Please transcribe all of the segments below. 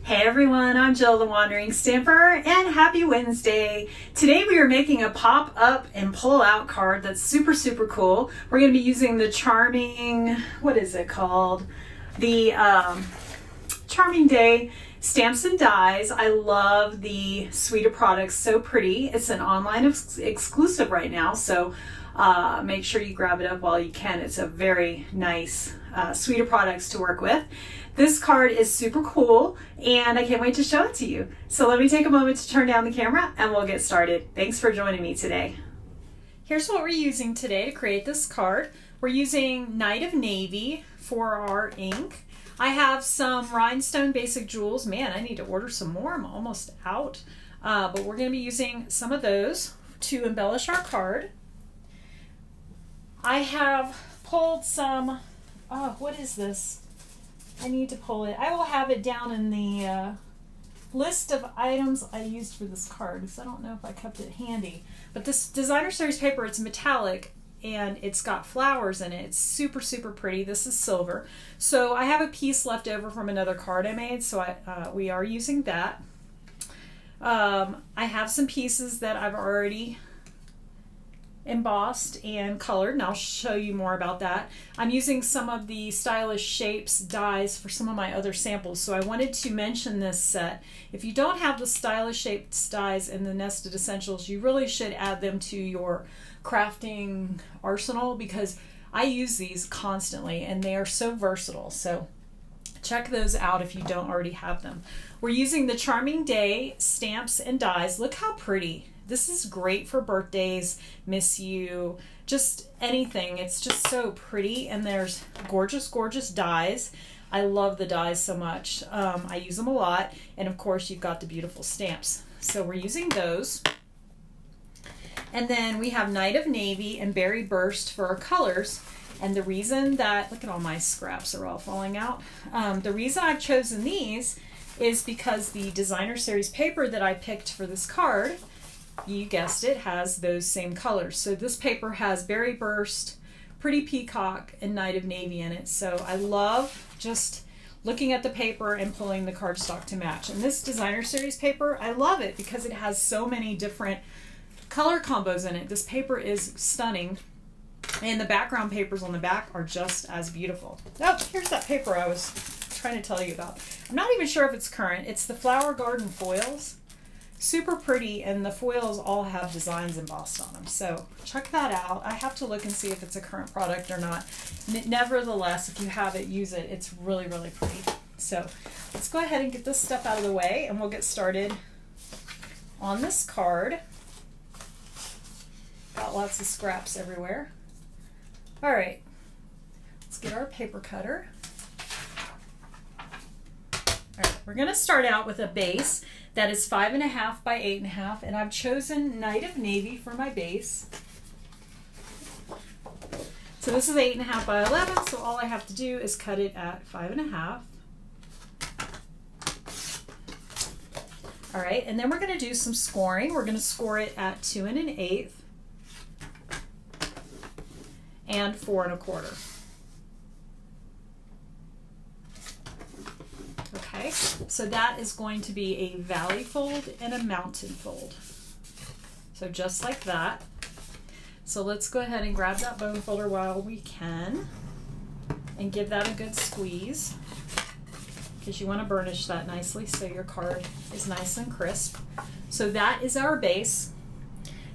Hey everyone, I'm Jill the Wandering Stamper, and happy Wednesday. Today we are making a pop-up and pull-out card that's super cool. We're going to be using the charming, what is it called? The Charming Day Stamps and Dies. I love the suite of products, so pretty. It's an online exclusive right now, so make sure you grab it up while you can. It's a very nice suite of products to work with. This card is super cool and I can't wait to show it to you. So let me take a moment to turn down the camera and we'll get started. Thanks for joining me today. Here's what we're using today to create this card. We're using Night of Navy for our ink. I have some rhinestone basic jewels. Man, I need to order some more. I'm almost out. But we're going to be using some of those to embellish our card. I have pulled some, what is this? I need to pull it. I will have it down in the list of items I used for this card because I don't know if I kept it handy. But this designer series paper, it's metallic and it's got flowers in it. It's super pretty. This is silver. So I have a piece left over from another card I made, so we are using that. I have some pieces that I've already embossed and colored, and I'll show you more about that. I'm using some of the Stylish Shapes dies for some of my other samples, so I wanted to mention this set. If you don't have the Stylish Shapes dies in the Nested Essentials, you really should add them to your crafting arsenal because I use these constantly and they are so versatile. So check those out if you don't already have them. We're using the Charming Day stamps and dies. Look how pretty. This is great for birthdays, miss you, just anything. It's just so pretty, and there's gorgeous dies. I love the dies so much. I use them a lot, and of course you've got the beautiful stamps. So we're using those. And then we have Night of Navy and Berry Burst for our colors. And the reason that, look at all my scraps are all falling out. The reason I've chosen these is because the designer series paper that I picked for this card, you guessed it, has those same colors. So this paper has Berry Burst, Pretty Peacock, and Night of Navy in it. So I love just looking at the paper and pulling the cardstock to match. And this designer series paper, I love it because it has so many different color combos in it. This paper is stunning. And the background papers on the back are just as beautiful. Oh, here's that paper I was trying to tell you about. I'm not even sure if it's current. It's the Flower Garden foils. Super pretty, and the foils all have designs embossed on them. So check that out. I have to look and see if it's a current product or not. Nevertheless, if you have it, use it. It's really pretty. So let's go ahead and get this stuff out of the way and we'll get started on this card. Got lots of scraps everywhere. All right, let's get our paper cutter. All right, we're gonna start out with a base that is 5.5 by 8.5, and I've chosen Night of Navy for my base. So this is 8.5 by 11, so all I have to do is cut it at 5.5. All right, and then we're gonna do some scoring. We're gonna score it at 2 1/8 and 4 1/4. Okay, so that is going to be a valley fold and a mountain fold. So just like that. So let's go ahead and grab that bone folder while we can and give that a good squeeze because you want to burnish that nicely so your card is nice and crisp. So that is our base.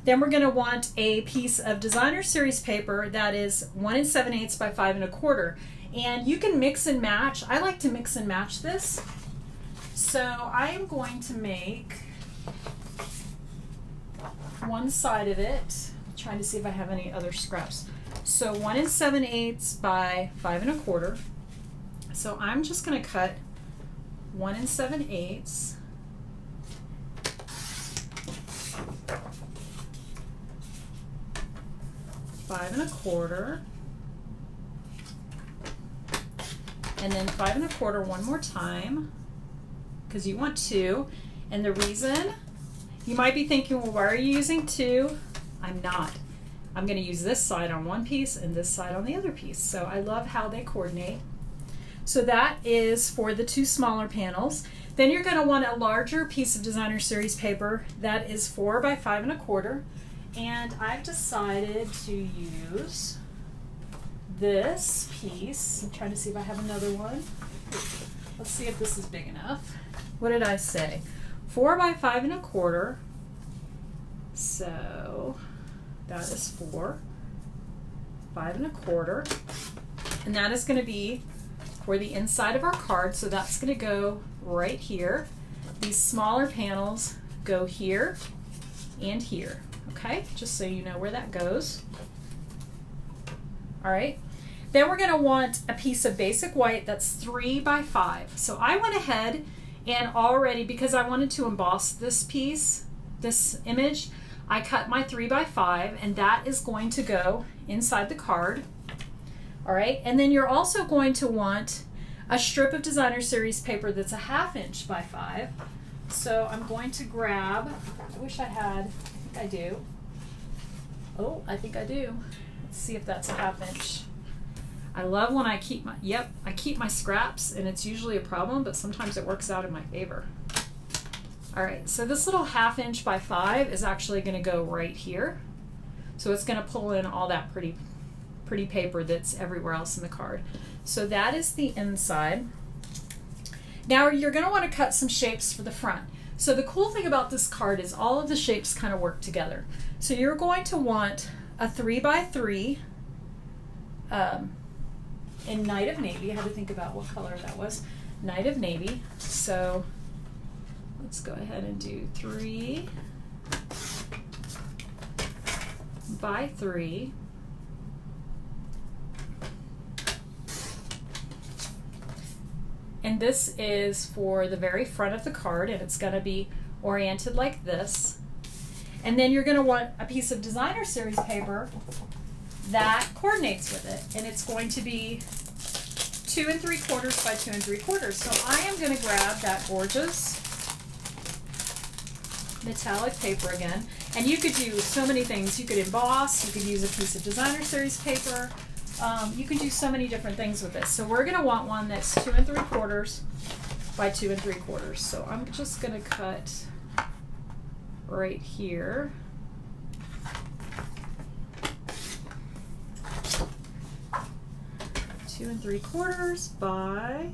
Then we're going to want a piece of designer series paper that is 1 7/8 by 5 1/4. And you can mix and match. I like to mix and match this. So I am going to make one side of it. I'm trying to see if I have any other scraps. So 1 7/8 by 5 1/4. So I'm just going to cut 1 7/8. Five 1/4, and then 5 1/4 one more time because you want 2. And the reason, you might be thinking, well, why are you using 2? I'm not. I'm going to use this side on one piece and this side on the other piece. So I love how they coordinate. So that is for the two smaller panels. Then you're going to want a larger piece of designer series paper that is 4 by 5 1/4. And I've decided to use this piece. I'm trying to see if I have another one. Let's see if this is big enough. What did I say? 4 by 5 1/4. So that is 4, 5 1/4. And that is going to be for the inside of our card. So that's going to go right here. These smaller panels go here and here. Okay, just so you know where that goes. All right, then we're going to want a piece of basic white that's 3 by 5. So I went ahead and already, because I wanted to emboss this piece, this image, I cut my 3 by 5, and that is going to go inside the card. All right, and then you're also going to want a strip of designer series paper that's a 1/2 inch by 5. So I'm going to grab, I wish I had, I think I do. Oh, I think I do. Let's see if that's a 1/2 inch. I love when I keep my, I keep my scraps, and it's usually a problem, but sometimes it works out in my favor. All right, so this little 1/2 inch by 5 is actually going to go right here. So it's going to pull in all that pretty paper that's everywhere else in the card. So that is the inside. Now you're going to want to cut some shapes for the front. So the cool thing about this card is all of the shapes kind of work together. So you're going to want a 3 by 3 in Night of Navy. I had to think about what color that was. Night of Navy. So let's go ahead and do 3 by 3. And this is for the very front of the card, and it's going to be oriented like this. And then you're going to want a piece of designer series paper that coordinates with it, and it's going to be 2 3/4 by 2 3/4. So I am going to grab that gorgeous metallic paper again, and you could do so many things. You could emboss, you could use a piece of designer series paper. You can do so many different things with this. So we're going to want one that's 2 3/4 by 2 3/4. So I'm just going to cut right here. Two and 3/4 by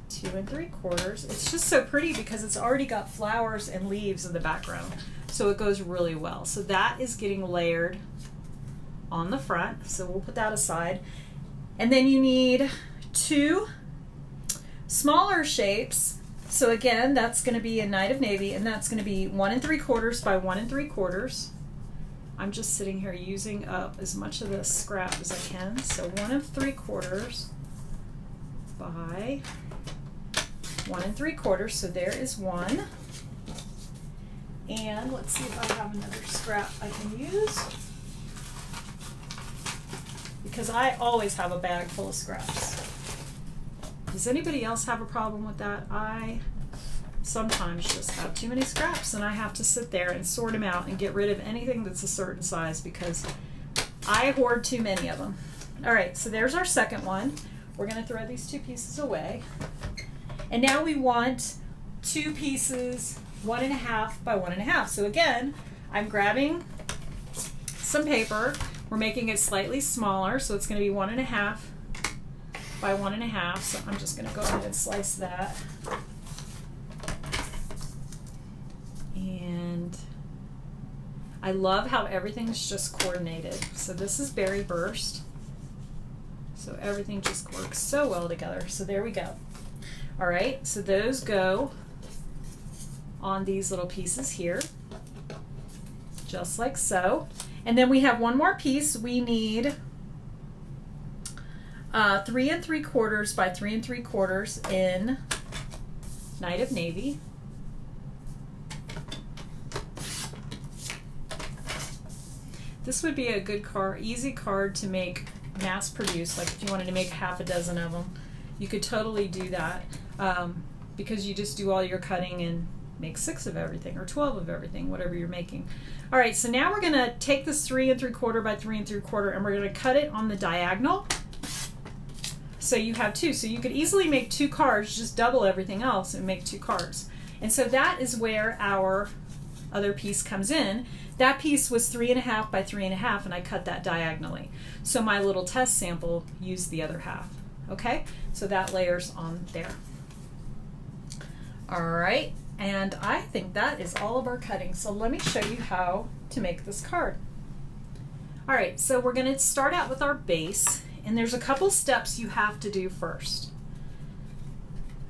2 3/4. It's just so pretty because it's already got flowers and leaves in the background. So it goes really well. So that is getting layered on the front, so we'll put that aside. And then you need 2 smaller shapes. So again, that's going to be a Night of Navy, and that's going to be 1 3/4 by 1 3/4. I'm just sitting here using up as much of this scrap as I can. So 1 3/4 by 1 3/4. So there is one. And let's see if I have another scrap I can use, because I always have a bag full of scraps. Does anybody else have a problem with that? I sometimes just have too many scraps, and I have to sit there and sort them out and get rid of anything that's a certain size because I hoard too many of them. All right, so there's our second one. We're going to throw these 2 pieces away. And now we want 2 pieces 1 1/2 by 1 1/2. So again, I'm grabbing some paper. We're making it slightly smaller, so it's going to be 1 1/2 by 1 1/2. So I'm just going to go ahead and slice that. And I love how everything's just coordinated. So this is Berry Burst. So everything just works so well together. So there we go. All right, so those go on these little pieces here, just like so. And then we have one more piece. We need 3 3/4 by 3 3/4 in Night of Navy. This would be a good card, easy card to make mass produce. Like if you wanted to make 6 of them, you could totally do that because you just do all your cutting and make 6 of everything or 12 of everything, whatever you're making. All right, so now we're going to take this 3 3/4 by 3 3/4 and we're going to cut it on the diagonal So you have two. So you could easily make two cards, just double everything else and make two cards. And so that is where our other piece comes in. That piece was 3.5 by 3.5, and I cut that diagonally. So my little test sample used the other half. Okay, so that layers on there. All right, and I think that is all of our cutting. So let me show you how to make this card. All right, so we're going to start out with our base, and there's a couple steps you have to do first.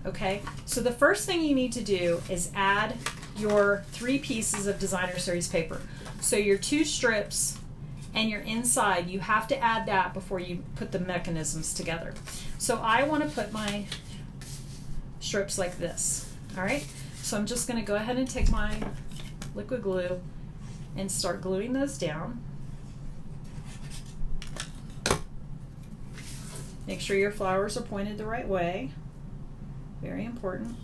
Okay, so the first thing you need to do is add your 3 pieces of designer series paper. So your 2 strips and your inside, you have to add that before you put the mechanisms together. So I want to put my strips like this. All right, so I'm just going to go ahead and take my liquid glue and start gluing those down. Make sure your flowers are pointed the right way. Very important.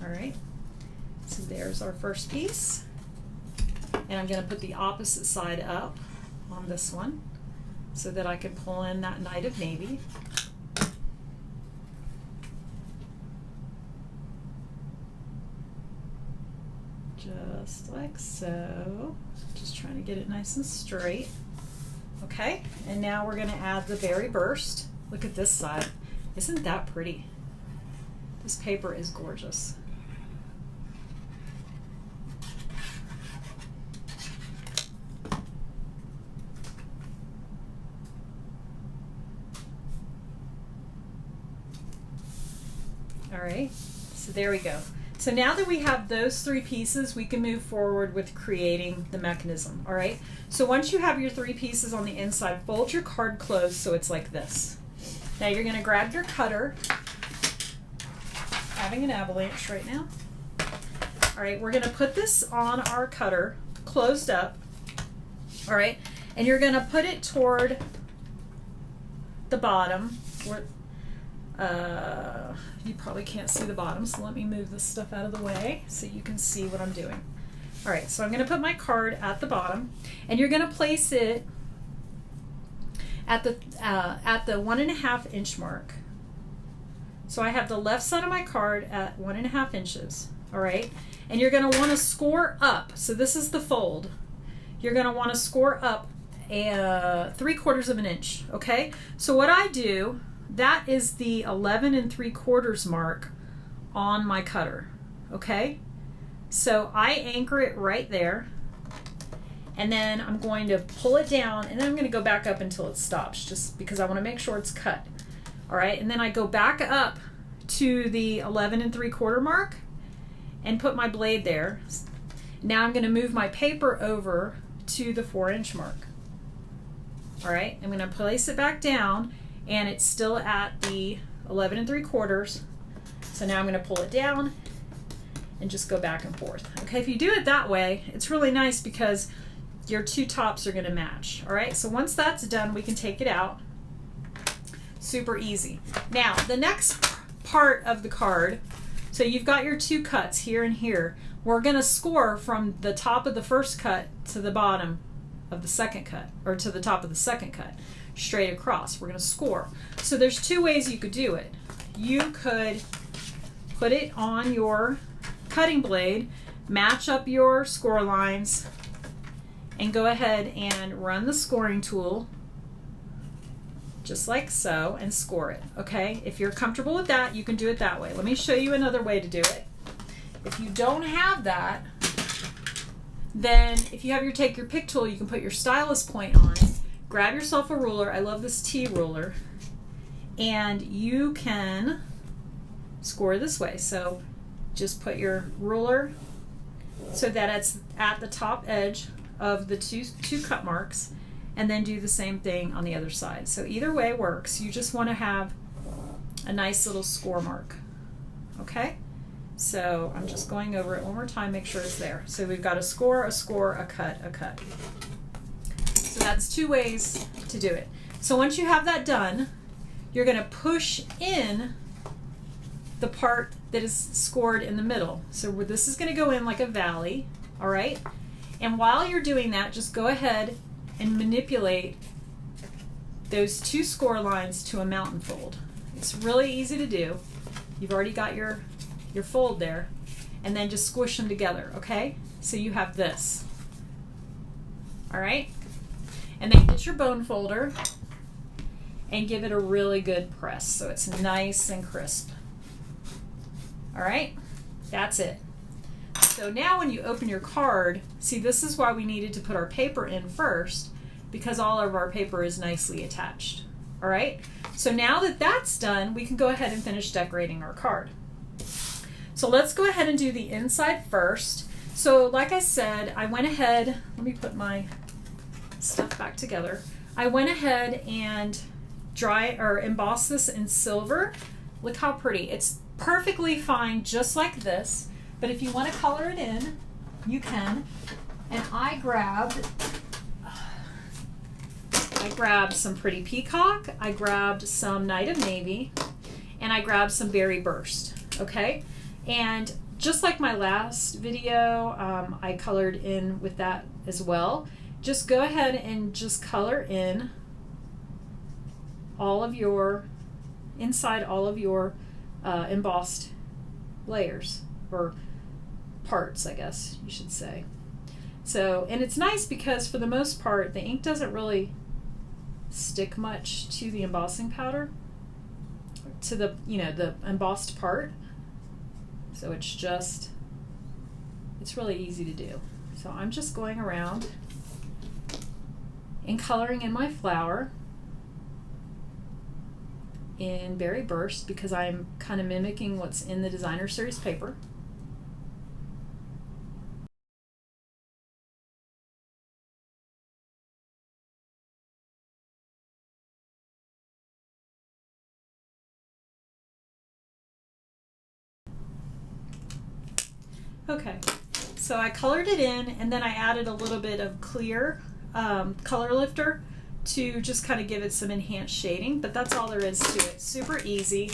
All right, so there's our first piece. And I'm going to put the opposite side up on this one so that I can pull in that Night of Navy. Just like so. Just trying to get it nice and straight. Okay, and now we're going to add the berry burst. Look at this side. Isn't that pretty? This paper is gorgeous. All right, so there we go. So now that we have those 3 pieces, we can move forward with creating the mechanism, all right? So once you have your 3 pieces on the inside, fold your card closed so it's like this. Now you're gonna grab your cutter. Having an avalanche right now. All right, we're gonna put this on our cutter, closed up, all right? And you're gonna put it toward the bottom. You probably can't see the bottom, so let me move this stuff out of the way so you can see what I'm doing. All right, so I'm going to put my card at the bottom, and you're going to place it at the 1.5 inch mark. So I have the left side of my card at 1.5 inches. All right, and you're going to want to score up. So this is the fold. You're going to want to score up 3/4 of an inch. Okay, so what I do. That is the 11 3/4 mark on my cutter, okay? So I anchor it right there, and then I'm going to pull it down, and then I'm going to go back up until it stops, just because I want to make sure it's cut, all right? And then I go back up to the 11 3/4 mark and put my blade there. Now I'm going to move my paper over to the 4 inch mark, all right? I'm going to place it back down, and it's still at the 11 3/4. So now I'm going to pull it down and just go back and forth. Okay, if you do it that way, it's really nice because your 2 tops are going to match. All right, so once that's done, we can take it out. Super easy. Now, the next part of the card, so you've got your 2 cuts here and here. We're going to score from the top of the first cut to the bottom of the second cut, or to the top of the second cut. Straight across. We're going to score. So there's 2 ways you could do it. You could put it on your cutting blade, match up your score lines, and go ahead and run the scoring tool just like so and score it. Okay, if you're comfortable with that, you can do it that way. Let me show you another way to do it. If you don't have that, then if you have take your pick tool, you can put your stylus point on it. Grab yourself a ruler. I love this T ruler. And you can score this way. So just put your ruler so that it's at the top edge of the two cut marks, and then do the same thing on the other side. So either way works. You just want to have a nice little score mark. Okay? So I'm just going over it one more time, make sure it's there. So we've got a score, a cut, a cut. So that's 2 ways to do it. So once you have that done, you're going to push in the part that is scored in the middle. So this is going to go in like a valley, all right? And while you're doing that, just go ahead and manipulate those two score lines to a mountain fold. It's really easy to do. You've already got your fold there, and then just squish them together, okay? So you have this. All right? And then get your bone folder and give it a really good press so it's nice and crisp. All right? That's it. So now when you open your card, see, this is why we needed to put our paper in first, because all of our paper is nicely attached. All right? So now that that's done, we can go ahead and finish decorating our card. So let's go ahead and do the inside first. So like I said, I went ahead, let me put my stuff back together. I went ahead and embossed this in silver. Look how pretty. It's perfectly fine just like this, but if you want to color it in, you can. And I grabbed some pretty peacock, I grabbed some Night of Navy, and I grabbed some Berry Burst, okay? And just like my last video, I colored in with that as well. Just go ahead and just color in inside all of your embossed layers, or parts, I guess you should say. So, and it's nice because for the most part, the ink doesn't really stick much to the embossing powder, to the, the embossed part. So it's really easy to do. So I'm just going around and coloring in my flower in Berry Burst because I'm kind of mimicking what's in the Designer Series paper. Okay, so I colored it in, and then I added a little bit of clear color lifter to just kind of give it some enhanced shading, but that's all there is to it. Super easy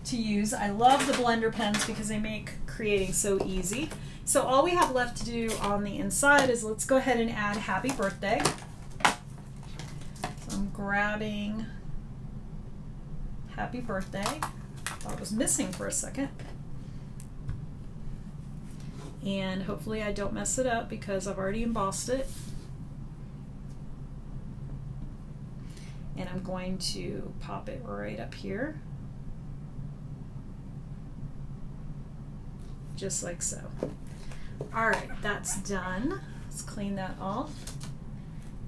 to use. I love the blender pens because they make creating so easy. So all we have left to do on the inside is let's go ahead and add Happy Birthday. So I'm grabbing Happy Birthday. Thought it was missing for a second. And hopefully I don't mess it up because I've already embossed it. And I'm going to pop it right up here. Just like so. All right, that's done. Let's clean that off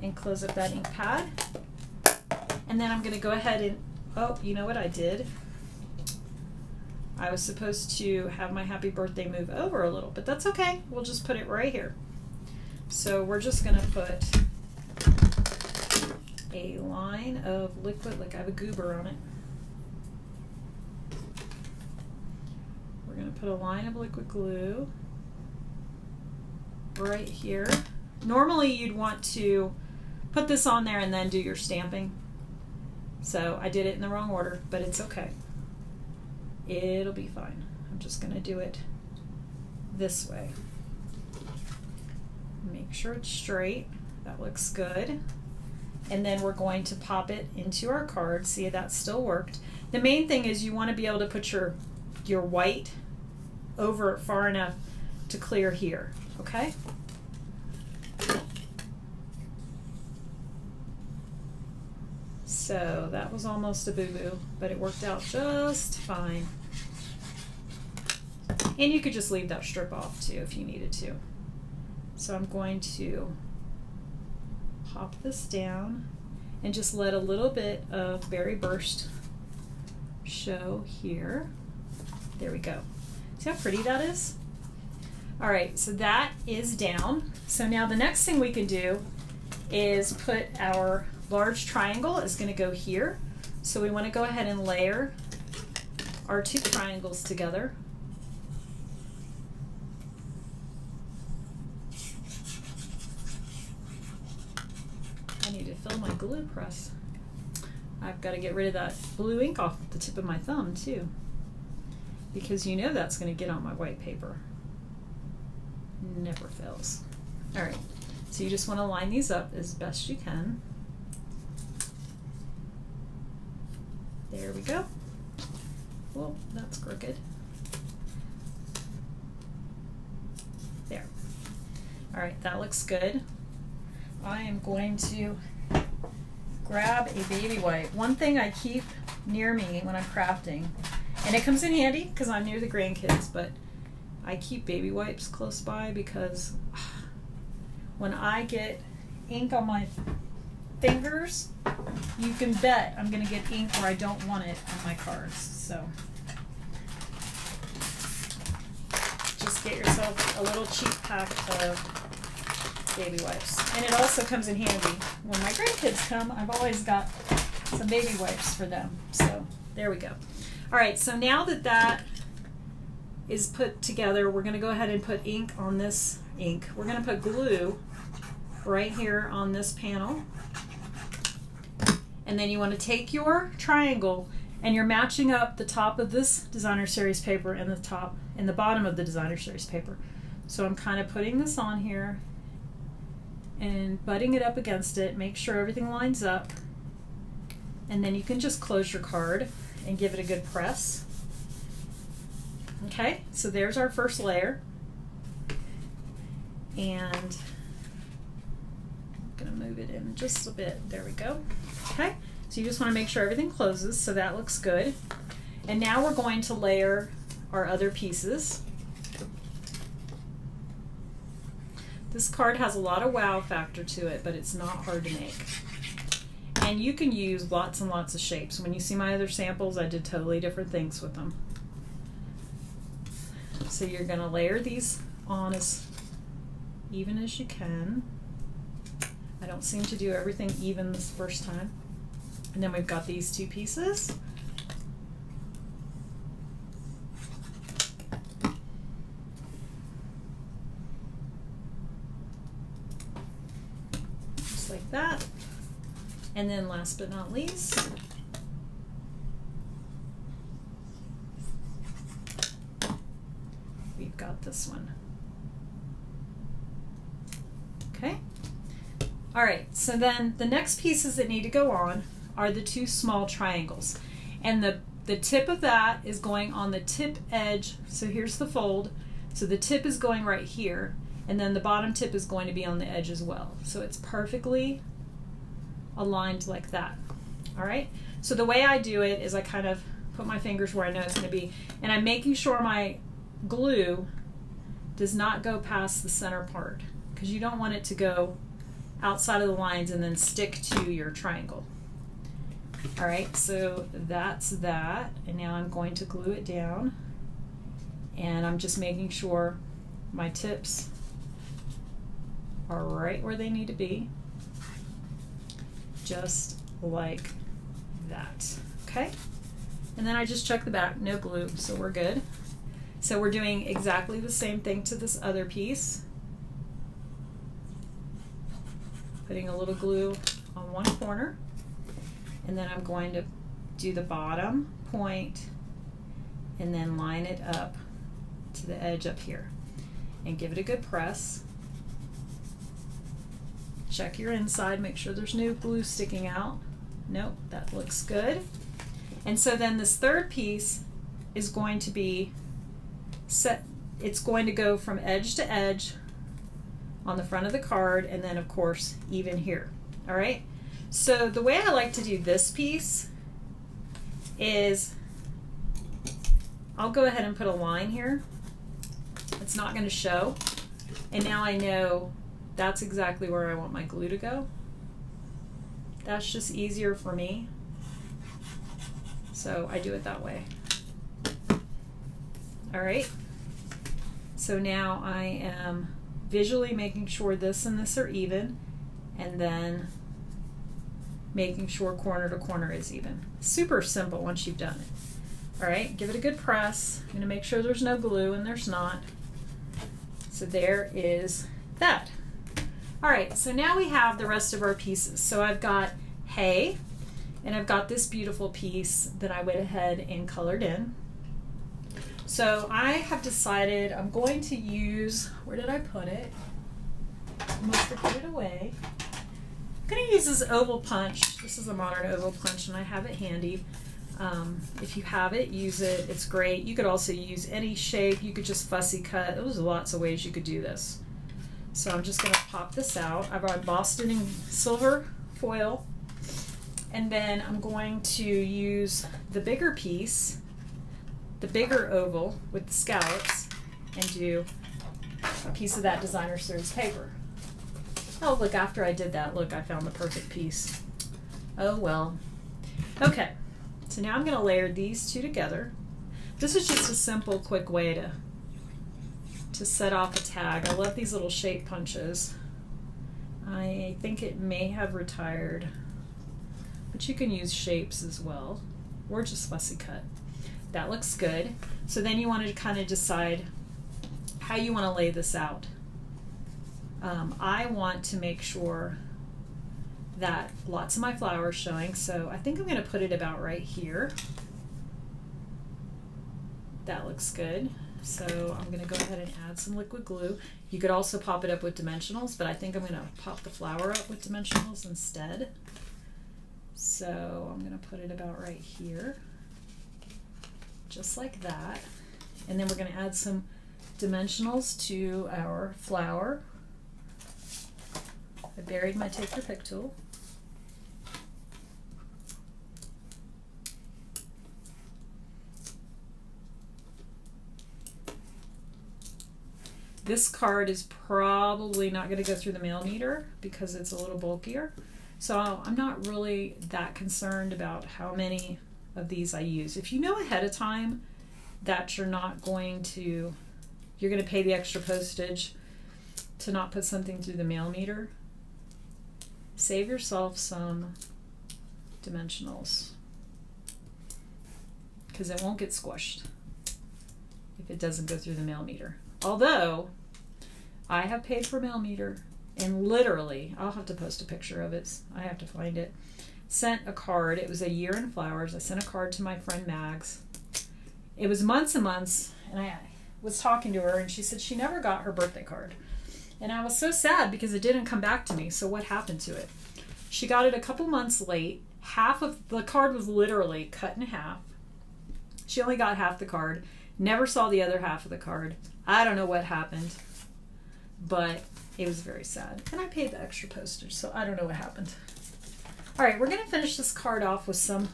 and close up that ink pad. And then I'm gonna go ahead and, oh, you know what I did? I was supposed to have my Happy Birthday move over a little, but that's okay. We'll just put it right here. So we're just gonna put a line of liquid, like I have a goober on it. We're gonna put a line of liquid glue right here. Normally you'd want to put this on there and then do your stamping. So I did it in the wrong order, but it's okay. It'll be fine. I'm just gonna do it this way. Make sure it's straight. That looks good. And then we're going to pop it into our card. See, that still worked. The main thing is you want to be able to put your white over far enough to clear here, okay? So that was almost a boo-boo, but it worked out just fine. And you could just leave that strip off too if you needed to. So I'm going to pop this down and just let a little bit of Berry Burst show here. There we go. See how pretty that is? All right, so that is down. So now the next thing we can do is put our large triangle is going to go here. So we want to go ahead and layer our two triangles together. I need to fill my glue press. I've got to get rid of that blue ink off the tip of my thumb too, because you know that's going to get on my white paper. Never fails. All right, so you just want to line these up as best you can. There we go. Whoa, that's crooked. There. All right, that looks good. I am going to grab a baby wipe. One thing I keep near me when I'm crafting, and it comes in handy because I'm near the grandkids, but I keep baby wipes close by because when I get ink on my fingers, you can bet I'm going to get ink where I don't want it on my cards. So just get yourself a little cheap pack of baby wipes. And it also comes in handy when my grandkids come. I've always got some baby wipes for them. So there we go. All right, so now that that is put together, we're going to go ahead and put ink on this ink. We're going to put glue right here on this panel. And then you want to take your triangle and you're matching up the top of this designer series paper and the top and the bottom of the designer series paper. So I'm kind of putting this on here and butting it up against it. Make sure everything lines up. And then you can just close your card and give it a good press. Okay, so there's our first layer. And I'm going to move it in just a bit. There we go. Okay, so you just want to make sure everything closes, so that looks good. And now we're going to layer our other pieces. This card has a lot of wow factor to it, but it's not hard to make. And you can use lots and lots of shapes. When you see my other samples, I did totally different things with them. So you're going to layer these on as even as you can. I don't seem to do everything even this first time. And then we've got these two pieces. Just like that. And then last but not least, we've got this one. Okay. All right, so then the next pieces that need to go on are the two small triangles. And the tip of that is going on the tip edge. So here's the fold. So the tip is going right here, and then the bottom tip is going to be on the edge as well. So it's perfectly aligned like that. All right, so the way I do it is I kind of put my fingers where I know it's going to be, and I'm making sure my glue does not go past the center part, because you don't want it to go outside of the lines and then stick to your triangle. All right, so that's that, and now I'm going to glue it down, and I'm just making sure my tips are right where they need to be, just like that. Okay, and then I just check the back, no glue, so we're good. So we're doing exactly the same thing to this other piece. Putting a little glue on one corner, and then I'm going to do the bottom point and then line it up to the edge up here and give it a good press. Check your inside, make sure there's no glue sticking out. Nope, that looks good. And so then this third piece is going to be set, it's going to go from edge to edge on the front of the card, and then of course even here. All right, so the way I like to do this piece is I'll go ahead and put a line here. It's not going to show, and now I know that's exactly where I want my glue to go. That's just easier for me, so I do it that way. All right, so now I am visually making sure this and this are even, and then making sure corner to corner is even. Super simple once you've done it. All right, give it a good press. I'm going to make sure there's no glue, and there's not. So there is that. All right, so now we have the rest of our pieces. So I've got hay, and I've got this beautiful piece that I went ahead and colored in. So I have decided I'm going to use, where did I put it? I must have put it away. I'm going to use this oval punch. This is a modern oval punch, and I have it handy. If you have it, use it. It's great. You could also use any shape. You could just fussy cut. There's lots of ways you could do this. So I'm just going to pop this out. I've embossed it in silver foil. And then I'm going to use the bigger piece, the bigger oval with the scallops, and do a piece of that designer series paper. Oh, look, after I did that, look, I found the perfect piece. Oh, well. Okay, so now I'm going to layer these two together. This is just a simple, quick way to set off a tag. I love these little shape punches. I think it may have retired, but you can use shapes as well, or just fussy cut. That looks good. So then you want to kind of decide how you want to lay this out. I want to make sure that lots of my flour is showing, so I think I'm going to put it about right here. That looks good. So I'm going to go ahead and add some liquid glue. You could also pop it up with dimensionals, but I think I'm going to pop the flour up with dimensionals instead. So I'm going to put it about right here, just like that. And then we're going to add some dimensionals to our flour. I buried my take your pick tool. This card is probably not going to go through the mail meter because it's a little bulkier. So I'm not really that concerned about how many of these I use. If you know ahead of time that you're going to pay the extra postage to not put something through the mail meter, save yourself some dimensionals because it won't get squished if it doesn't go through the mail meter. Although I have paid for mail meter and literally, I'll have to post a picture of it. I have to find it. Sent a card. It was a year in flowers. I sent a card to my friend Mags. It was months and months, and I was talking to her, and she said she never got her birthday card. And I was so sad because it didn't come back to me. So what happened to it? She got it a couple months late. Half of the card was literally cut in half. She only got half the card. Never saw the other half of the card. I don't know what happened, but it was very sad. And I paid the extra postage, so I don't know what happened. All right, we're going to finish this card off with some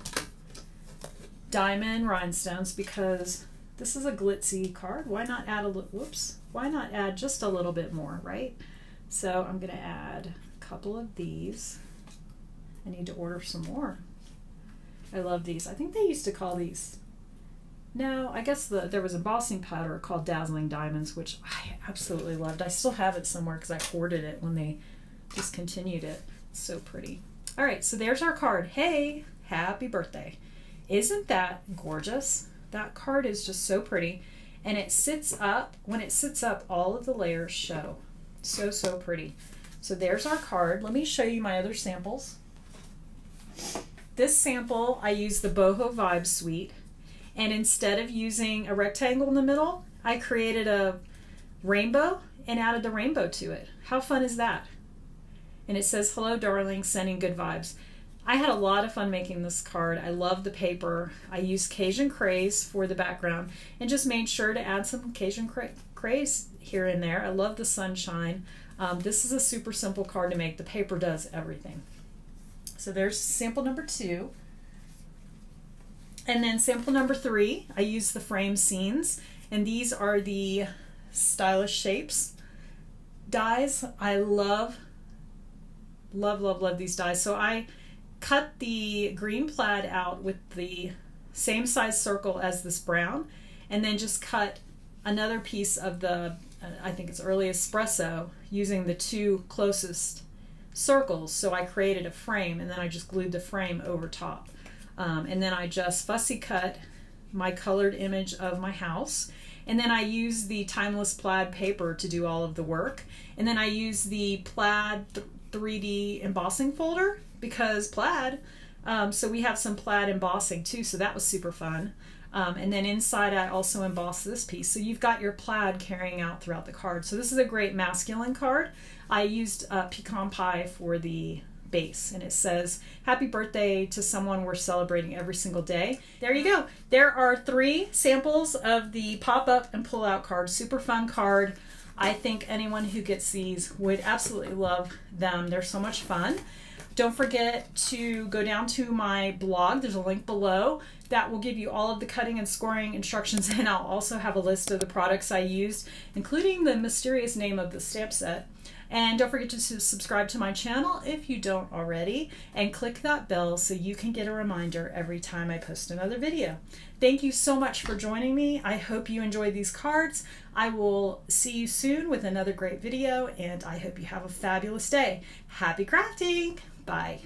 diamond rhinestones because this is a glitzy card. Why not add why not add just a little bit more, right? So I'm going to add a couple of these. I need to order some more. I love these. I think they used to call these, no, I guess there was embossing powder called Dazzling Diamonds, which I absolutely loved. I still have it somewhere because I hoarded it when they discontinued it. It's so pretty. All right, so there's our card. Hey, happy birthday. Isn't that gorgeous? That card is just so pretty. And it sits up. When it sits up, all of the layers show. So, so pretty. So there's our card. Let me show you my other samples. This sample, I used the Boho Vibe Suite. And instead of using a rectangle in the middle, I created a rainbow and added the rainbow to it. How fun is that? And it says, "Hello, darling, sending good vibes." I had a lot of fun making this card. I love the paper. I used Cajun craze for the background and just made sure to add some Cajun craze here and there. I love the sunshine. This is a super simple card to make. The paper does everything. So there's sample number 2. And then sample number 3, I used the frame scenes, and these are the Stylish Shapes dies. I love, love, love, love these dies. So I cut the green plaid out with the same size circle as this brown, and then just cut another piece of the, I think it's early espresso, using the 2 closest circles. So I created a frame, and then I just glued the frame over top. And then I just fussy cut my colored image of my house. And then I use the Timeless Plaid paper to do all of the work. And then I use the Plaid 3D embossing folder because plaid. So we have some plaid embossing too, so that was super fun. And then inside I also embossed this piece. So you've got your plaid carrying out throughout the card. So this is a great masculine card. I used pecan pie for the base, and it says, "Happy birthday to someone we're celebrating every single day." There you go. There are 3 samples of the pop-up and pull-out card. Super fun card. I think anyone who gets these would absolutely love them. They're so much fun. Don't forget to go down to my blog. There's a link below that will give you all of the cutting and scoring instructions, and I'll also have a list of the products I used, including the mysterious name of the stamp set. And don't forget to subscribe to my channel if you don't already, and click that bell so you can get a reminder every time I post another video. Thank you so much for joining me. I hope you enjoyed these cards. I will see you soon with another great video, and I hope you have a fabulous day. Happy crafting! Bye.